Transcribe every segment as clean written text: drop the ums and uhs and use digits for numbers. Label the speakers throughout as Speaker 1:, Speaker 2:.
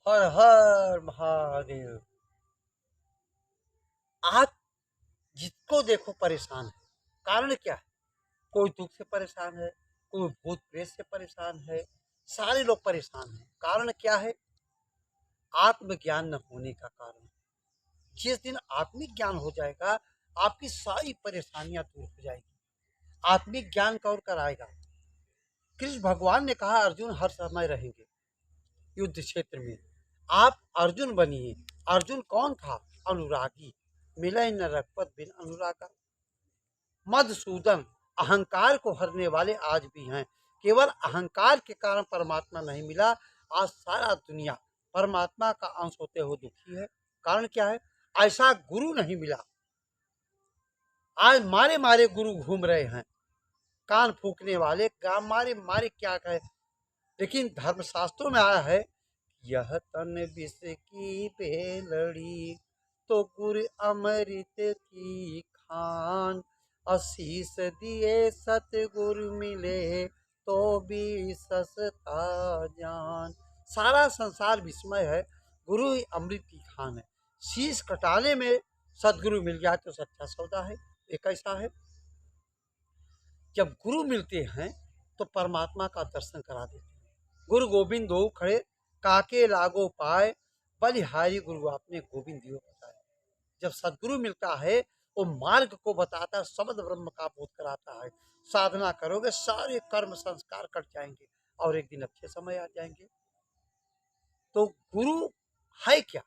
Speaker 1: हर हर महादेव। आज जिसको देखो परेशान है। कारण क्या है? कोई दुख से परेशान है, कोई भूत प्रेत से परेशान है। सारे लोग परेशान हैं। कारण क्या है? आत्मज्ञान न होने का कारण। जिस दिन आत्मिक ज्ञान हो जाएगा, आपकी सारी परेशानियां दूर हो जाएगी। आत्मिक ज्ञान कौन कराएगा? कृष्ण भगवान ने कहा अर्जुन हर समय रहेंगे युद्ध क्षेत्र में। आप अर्जुन बनिए। अर्जुन कौन था? अनुरागी। मिले न रघुपत बिन अनुरागा। मधुसूदन अहंकार को हरने वाले आज भी हैं। केवल अहंकार के कारण परमात्मा नहीं मिला। आज सारा दुनिया परमात्मा का अंश होते हुए दुखी है। कारण क्या है? ऐसा गुरु नहीं मिला। आज मारे मारे गुरु घूम रहे हैं, कान फूकने वाले। मारे मारे क्या कहे? लेकिन धर्मशास्त्रों में आया है, यह तन विष की बेलड़ी तो गुर अमृत की खान। आशीष दिए सतगुरु मिले तो भी सस्ता जान। सारा संसार विस्मय है, गुरु ही अमृत की खान है। शीश कटाने में सदगुरु मिल जाए तो सच्चा सौदा है। एक ऐसा है, जब गुरु मिलते हैं तो परमात्मा का दर्शन करा देते हैं। गुरु गोविंद दो खड़े काके लागो पाए, बलिहारी गुरु आपने गोविंद दियो बताए। जब सदगुरु मिलता है वो मार्ग को बताता, शब्द ब्रह्म का बोध कराता है। साधना करोगे सारे कर्म संस्कार कट जाएंगे और एक दिन अच्छे समय आ जाएंगे। तो गुरु है क्या?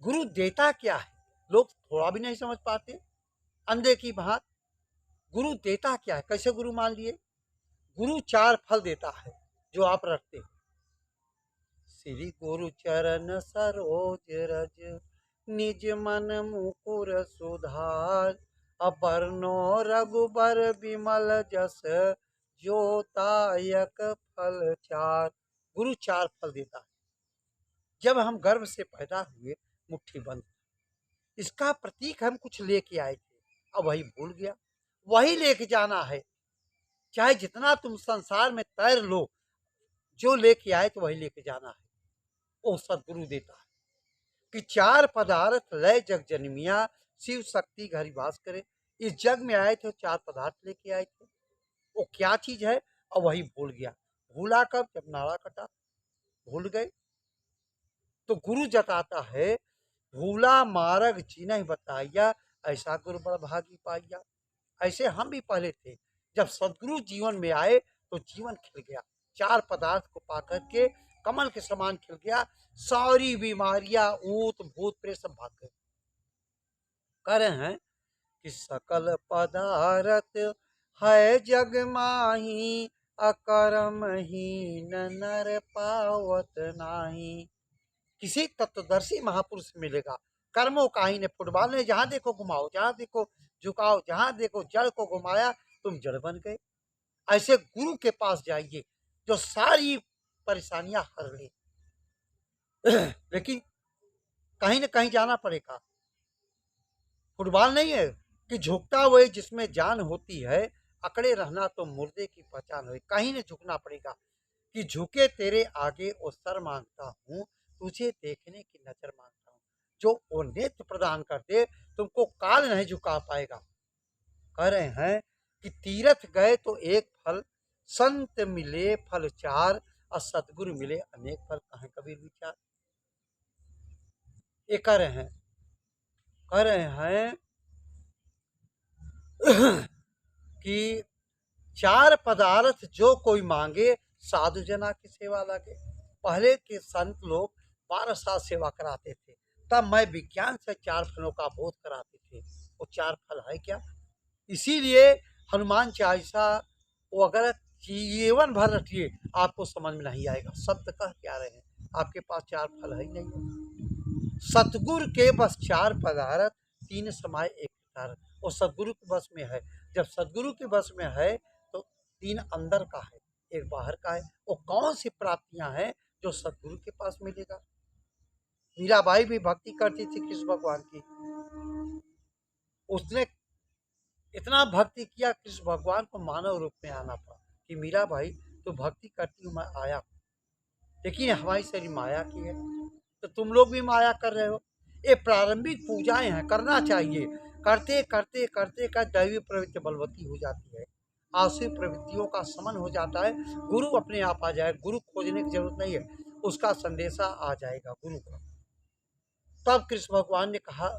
Speaker 1: गुरु देता क्या है? लोग थोड़ा भी नहीं समझ पाते, अंधे की भांति। गुरु देता क्या है? कैसे गुरु मान लिए? गुरु चार फल देता है जो आप रखते हो। श्री गुरु चरण सरोज रज, निज मन मुकुर सुधार। अपर्णो रघुबर विमल जस, जो दायक फल चार। गुरु चार फल देता है। जब हम गर्भ से पैदा हुए, मुट्ठी बंद, इसका प्रतीक हम कुछ लेके आए थे, अब वही भूल गया। वही लेके जाना है, चाहे जितना तुम संसार में तैर लो। जो लेके आए तो वही लेके जाना है। वो सदगुरु देता है कि चार पदार्थ लय जग जन्मिया, शिव शक्ति घर वास करे। इस जग में आए थे, चार पदार्थ लेके आए थे। वो क्या चीज है? और वही भूल गया। भूला कब? जब नाड़ा कटा, भूल गए। तो गुरु जताता है, भूला मार्ग जिन्ह बताइया, ऐसा गुरु बड़ भागी पाइया। ऐसे हम भी पहले थे, जब सदगुरु जीवन में आए तो जीवन खिल गया। चार पदार्थ को पाकर के कमल के समान खिल गया। सारी बीमारियां, ऊत भूत प्रेत सब भाग गए। कह रहे हैं कि सकल पदार्थ है जग माही, अकर्म हीन नर पावत नाही। किसी तत्वदर्शी महापुरुष से मिलेगा। कर्मों का ही ने फुटबॉल ने जहां देखो घुमाओ, जहां देखो झुकाओ, जहां देखो जड़ को घुमाया, तुम जड़ बन गए। ऐसे गुरु के पास जाइए जो सारी परेशानियां हर ले। लेकिन कहीं ना कहीं जाना पड़ेगा। फुटबॉल नहीं है कि झुकता हुए जिसमें जान होती है, अकड़े रहना तो मुर्दे की पहचान हो। कहीं न झुकना पड़ेगा कि झुके तेरे आगे ओ सर मांगता हूँ, तुझे देखने की नजर मांगता हूँ। जो वो नेत्र प्रदान कर दे, तुमको काल नहीं झुका पाएगा। कह रहे हैं कि तीर्थ गए तो एक फल, संत मिले फल चार, और सतगुरु मिले अनेक फल। कहें कबीर विचार। ये कह रहे हैं कि चार पदार्थ जो कोई मांगे, साधु जना की सेवा लगे। पहले के संत लोग 12 साल सेवा कराते थे, तब मैं विज्ञान से चार फलों का बोध कराते थे। वो चार फल है क्या? इसीलिए हनुमान चालीसा वो अगर जीवन भर रखिए, आपको समझ में नहीं आएगा शब्द कह क्या रहे हैं। आपके पास चार फल है ही नहीं। सतगुरु के बस चार पदार्थ, तीन समाय एक प्रकार। वो सदगुरु के बस में है। जब सदगुरु के बस में है तो तीन अंदर का है, एक बाहर का है। वो कौन सी प्राप्तियां हैं जो सदगुरु के पास मिलेगा? मीराबाई भी भक्ति करती थी कृष्ण भगवान की। उसने इतना भक्ति किया, कृष्ण भगवान को मानव रूप में आना पड़ा कि मीराबाई तो भक्ति करती हूँ, मैं आया। लेकिन हमारी सारी माया की है। तो तुम लोग भी माया कर रहे हो। ये प्रारंभिक पूजाएं हैं, करना चाहिए। करते करते करते का दैवी प्रवृत्ति बलवती हो जाती है, आसुरी प्रवृत्तियों का समन हो जाता है। गुरु अपने आप आ जाए, गुरु खोजने की जरूरत नहीं है, उसका संदेशा आ जाएगा गुरु का। तब कृष्ण भगवान ने कहा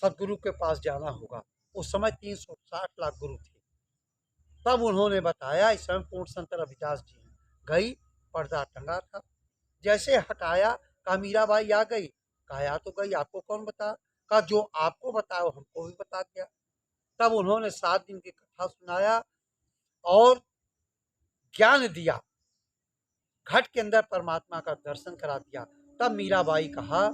Speaker 1: सदगुरु के पास जाना होगा। उस समय 360 लाख गुरु थे। तब उन्होंने बताया, इस समय पूर्ण संत रविदास जी गई, पर्दा टंगा था, जैसे हटाया, कहा मीराबाई आ गई। कहा या तो गई, आपको कौन बता? कहा जो आपको बताया हमको भी बता दिया। तब उन्होंने 7 दिन की कथा सुनाया और ज्ञान दिया, घट के अंदर परमात्मा का दर्शन करा दिया। तब मीराबाई कहा,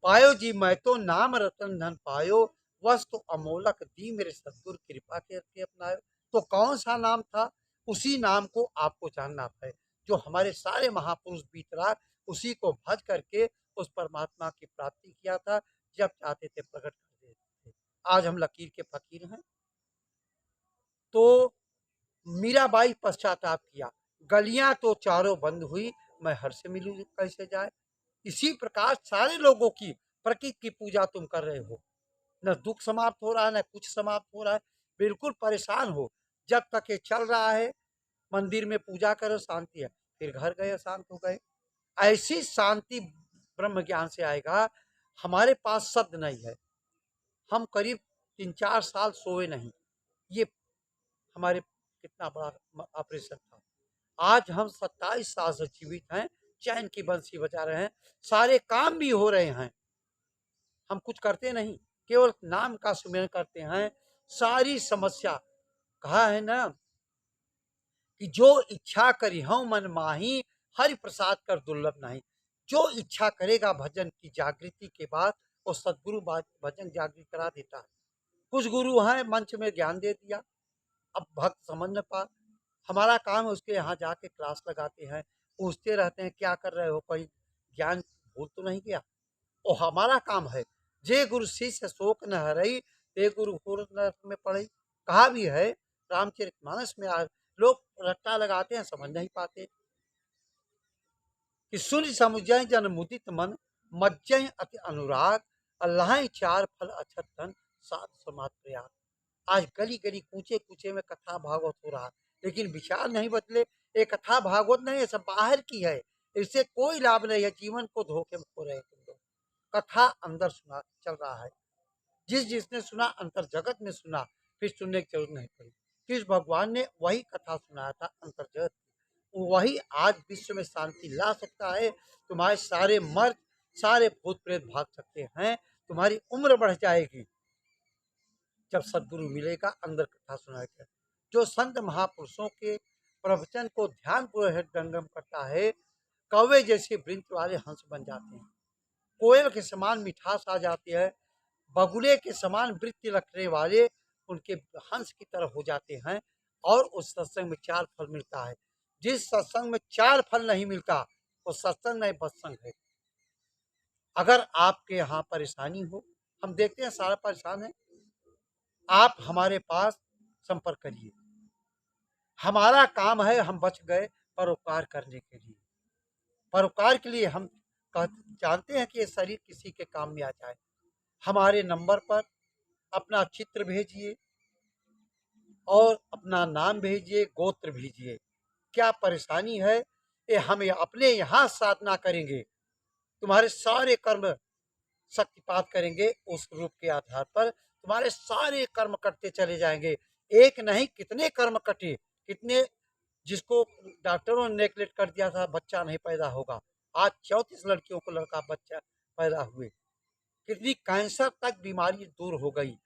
Speaker 1: पायो जी मैं तो नाम रतन धन पायो, वस्तु अमोलक दी मेरे सदगुरु कृपा करके अपनायो। तो कौन सा नाम था? उसी नाम को आपको जानना है, जो हमारे सारे महापुरुष बीतराग उसी को भज करके उस परमात्मा की प्राप्ति किया था, जब चाहते थे प्रकट कर देते थे। आज हम लकीर के फकीर हैं। तो मीराबाई पश्चाताप किया, गलियां तो चारों बंद हुई, मैं हर से मिलूं कैसे जाए। इसी प्रकार सारे लोगों की प्रकृति की पूजा तुम कर रहे हो, न दुख समाप्त हो रहा है, न कुछ समाप्त हो रहा है, बिल्कुल परेशान हो। जब तक ये चल रहा है, मंदिर में पूजा करो शांति है, फिर घर गए शांत हो गए। ऐसी शांति ब्रह्म ज्ञान से आएगा। हमारे पास शब्द नहीं है, हम करीब 3-4 साल सोए नहीं। ये हमारे कितना बड़ा ऑपरेशन था। आज हम 27 साल से जीवित हैं, चैन की बंसी बजा रहे हैं, सारे काम भी हो रहे हैं। हम कुछ करते नहीं, केवल नाम का सुमिरन करते हैं। सारी समस्या, कहा है ना कि जो इच्छा करी हूं मन माही, हरि प्रसाद कर दुर्लभ नहीं। जो इच्छा करेगा भजन की जागृति के बाद, वो सदगुरु भजन जागृत करा देता है। कुछ गुरु हैं मंच में ज्ञान दे दिया, अब भक्त समझ न पा। हमारा काम है उसके यहाँ जाके क्लास लगाते हैं, पूछते रहते हैं क्या कर रहे हो, कोई ज्ञान भूल तो नहीं गया। और हमारा काम है, जे गुरु शिष्य शोक न हरई, ते गुरु घोर नरक में पड़ई। कहा भी है रामचरितमानस में। आज लोग रट्टा लगाते हैं, समझ नहीं पाते कि सुन समुझय जन मुदित मन, मज्जय अति अनुराग, अल्लाह चार फल अछत धन, सात समाज प्रयाग। आज गली गली कूचे कूचे में कथा भागवत हो रहा है, लेकिन विचार नहीं बदले। ये कथा भागवत नहीं है, सब बाहर की है, इससे कोई लाभ नहीं है। जीवन को धोखे में खो रहे हैं तुम लोग। कथा अंदर सुना चल रहा है, जिसने सुना अंतर जगत में सुना, फिर सुनने की जरूरत नहीं पड़ी। कृष्ण भगवान ने वही कथा सुनाया था अंतर जगत, वही आज विश्व में शांति ला सकता है। तुम्हारे सारे मर्द, सारे भूत प्रेत भाग सकते हैं, तुम्हारी उम्र बढ़ जाएगी जब सदगुरु मिलेगा, अंदर कथा सुनाएगा। जो संत महापुरुषों के प्रवचन को ध्यान पूर्वक हृदयंगम करता है, कौवे जैसे वृंत वाले हंस बन जाते हैं, कोयल के समान मिठास आ जाती है, बगुले के समान वृत्ति रखने वाले उनके हंस की तरह हो जाते हैं। और उस सत्संग में 4 फल मिलता है। जिस सत्संग में 4 फल नहीं मिलता, वो सत्संग नहीं बत्संग है। अगर आपके यहाँ परेशानी हो, हम देखते हैं सारा परेशान है, आप हमारे पास संपर्क करिए। हमारा काम है, हम बच गए परोपकार करने के लिए। परोपकार के लिए हम जानते हैं कि ये शरीर किसी के काम में आ जाए। हमारे नंबर पर अपना चित्र भेजिए और अपना नाम भेजिए, गोत्र भेजिए। क्या परेशानी है, ये हम अपने यहाँ साधना करेंगे, तुम्हारे सारे कर्म शक्तिपात करेंगे। उस रूप के आधार पर तुम्हारे सारे कर्म कटते चले जाएंगे। एक नहीं कितने कर्म कटे, कितने जिसको डॉक्टरों ने नेगलेक्ट कर दिया था, बच्चा नहीं पैदा होगा, आज 34 लड़कियों को लड़का बच्चा पैदा हुए। कितनी कैंसर तक बीमारी दूर हो गई।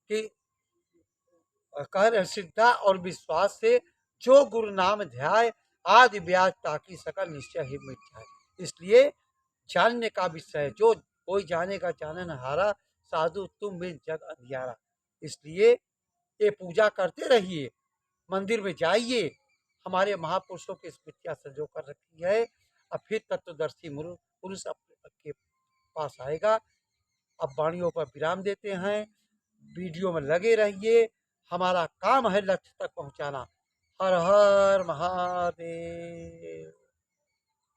Speaker 1: कि कह रहे श्रद्धा और विश्वास से जो गुरु नाम ध्याय, आदि ब्याज ताकि सकल निश्चय ही मिट जाए। इसलिए जानने का विषय है, जो कोई जानेगा जानन हारा, साधु तुम बिन जग अंधियारा। इसलिए ये पूजा करते रहिए, मंदिर में जाइए, हमारे महापुरुषों की स्मृतियाँ संजो कर रखी है। अब फिर तत्वदर्शी पुरुष आपके पास आएगा। अब वाणियों पर विराम देते हैं, वीडियो में लगे रहिए, हमारा काम है लक्ष्य तक पहुंचाना। हर हर महादेव।